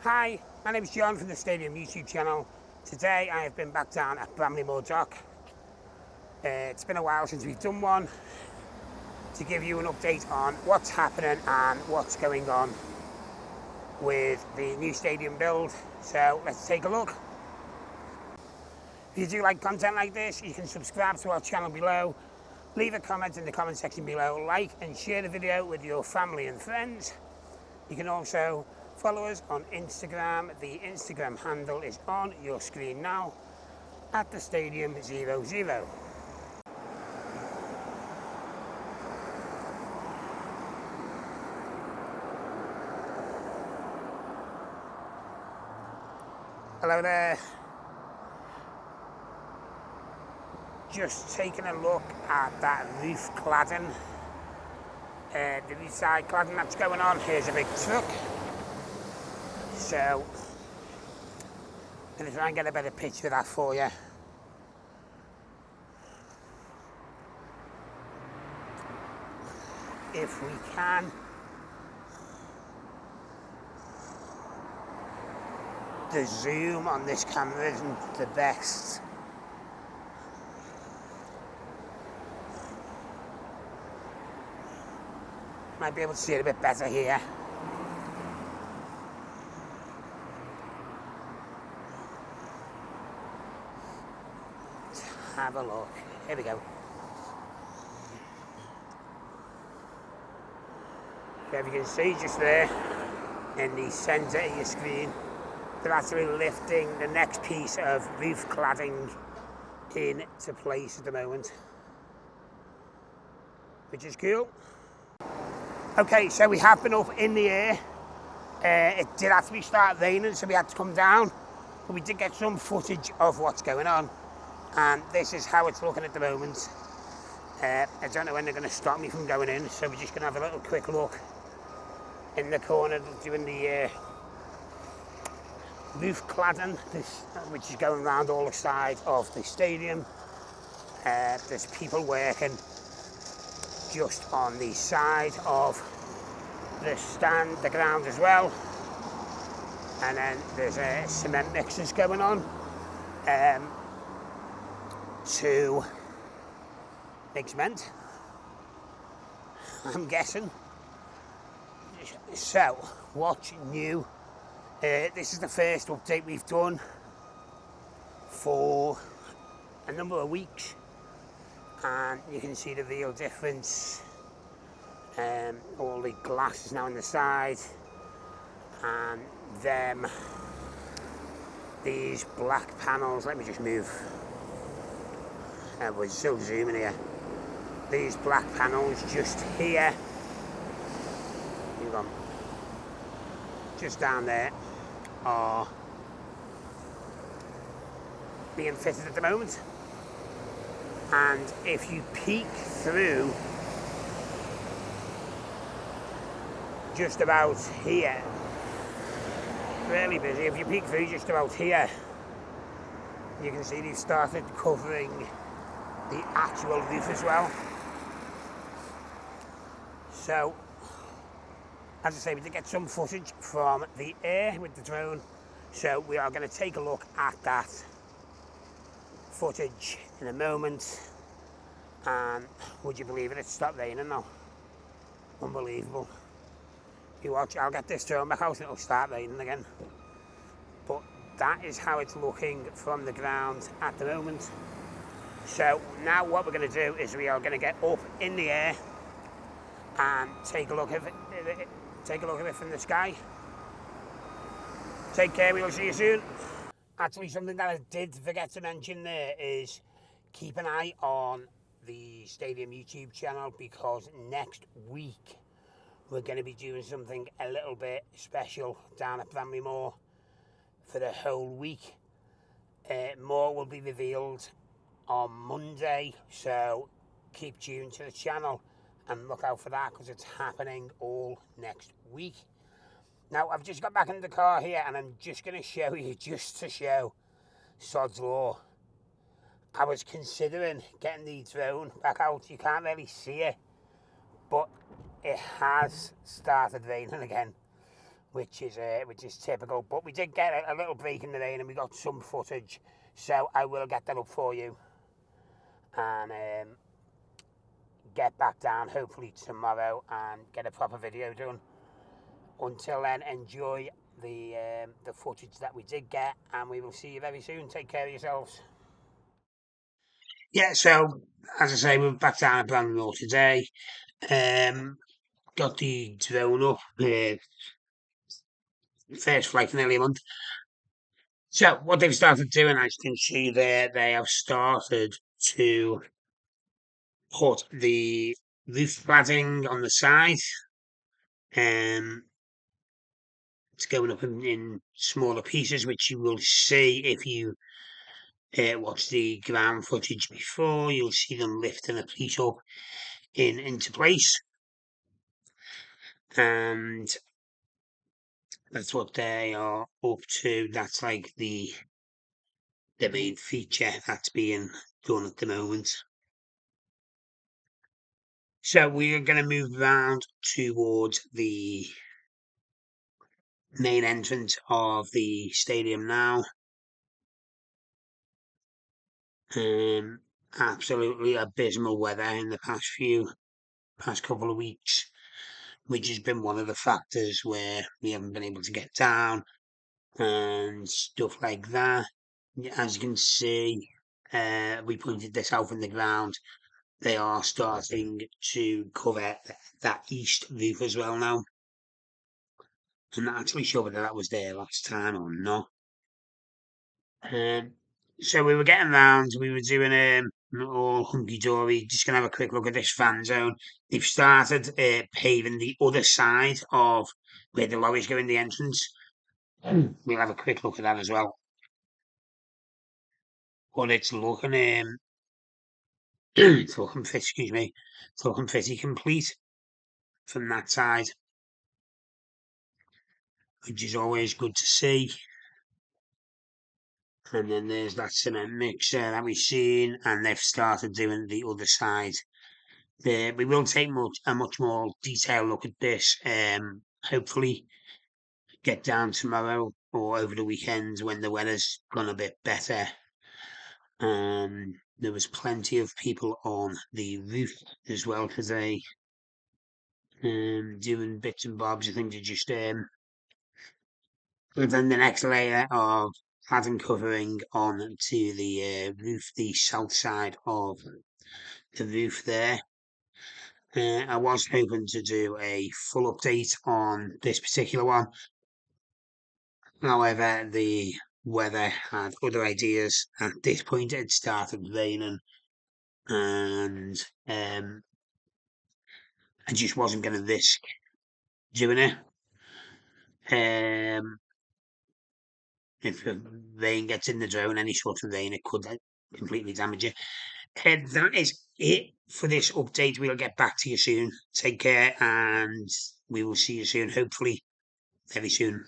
Hi, my name is John from the Stadium YouTube channel. Today I have been back down at Bramley-moore dock. It's been a while since we've done one, to give you an update on what's happening and what's going on with the new stadium build. So let's take a look. If you do like content like this, you can subscribe to our channel below, leave a comment in the comment section below, like and share the video with your family and friends. You can also follow us on Instagram. The Instagram handle is on your screen now, at the Stadium 00. Hello there. Just taking a look at that roof cladding. The roof side cladding that's going on. Here's a big truck. So, I'm going to try and get a better picture of that for you. If we can. The zoom on this camera isn't the best. Might be able to see it a bit better here. Have a look. Here we go. So if you can see just there in the centre of your screen, they're actually lifting the next piece of roof cladding into place at the moment, which is cool. Okay, so we have been up in the air. It did actually start raining, so we had to come down, but we did get some footage of what's going on. And this is how it's looking at the moment. I don't know when they're going to stop me from going in, so we're just going to have a little quick look in the corner doing the roof cladding, which is going around all the sides of the stadium. There's people working just on the side of the stand, the ground as well. And then there's cement mixers going on. To make cement, I'm guessing. So, what's new? This is the first update we've done for a number of weeks, and you can see the real difference. All the glass is now on the side, and these black panels, let me just move. We're still zooming here. These black panels just here, hang on, just down there, are being fitted at the moment. And if you peek through just about here, really busy, if you peek through just about here, you can see they've started covering the actual roof as well. So, as I say, we did get some footage from the air with the drone, so we are going to take a look at that footage in a moment. And would you believe it, it stopped raining now. Unbelievable. You watch, I'll get this drone back out and it'll start raining again. But that is how it's looking from the ground at the moment. So now what we're going to do is we are going to get up in the air and take a look at it from the sky. Take care, we'll see you soon. Actually, something that I did forget to mention there is keep an eye on the Stadium YouTube channel, because next week we're going to be doing something a little bit special down at Bramley-moore for the whole week. More will be revealed on Monday, so keep tuned to the channel and look out for that, because it's happening all next week. Now, I've just got back in the car here and I'm just going to show you, just to show sod's law. I was considering getting the drone back out. You can't really see it, but it has started raining again, which is typical. But we did get a little break in the rain, and we got some footage, so I will get that up for you, and get back down hopefully tomorrow and get a proper video done. Until then, enjoy the footage that we did get, and we will see you very soon. Take care of yourselves. Yeah, so as I say, we're back down at bramley-moore today. Got the drone up, first flight in nearly a month. So what they've started doing, as you can see there, they have started to put the roof cladding on the side. It's going up in smaller pieces, which you will see if you watch the ground footage before. You'll see them lifting a piece up into place, and that's what they are up to. That's like the main feature that's being done at the moment. So we are going to move around towards the main entrance of the stadium now. Absolutely abysmal weather in the past couple of weeks, which has been one of the factors where we haven't been able to get down and stuff like that. As you can see, we pointed this out from the ground. They are starting to cover that east roof as well now. I'm not actually sure whether that was there last time or not. So we were getting round, we were doing all hunky dory, just gonna have a quick look at this fan zone. They've started paving the other side of where the lorries go in the entrance. We'll have a quick look at that as well. But it's looking it's looking fit, excuse me, it's looking pretty complete from that side, which is always good to see. And then there's that cement mixer that we've seen, and they've started doing the other side. We will take a much more detailed look at this. Hopefully, get down tomorrow or over the weekend when the weather's gone a bit better. There was plenty of people on the roof as well today, doing bits and bobs. I think they just and then the next layer of cladding covering on to the roof, the south side of the roof there. I was hoping to do a full update on this particular one. However, the weather had other ideas. At this point, it started raining, and I just wasn't going to risk doing it. If the rain gets in the drone, any sort of rain, it could completely damage it. That is it for this update. We'll get back to you soon. Take care, and we will see you soon, hopefully, very soon.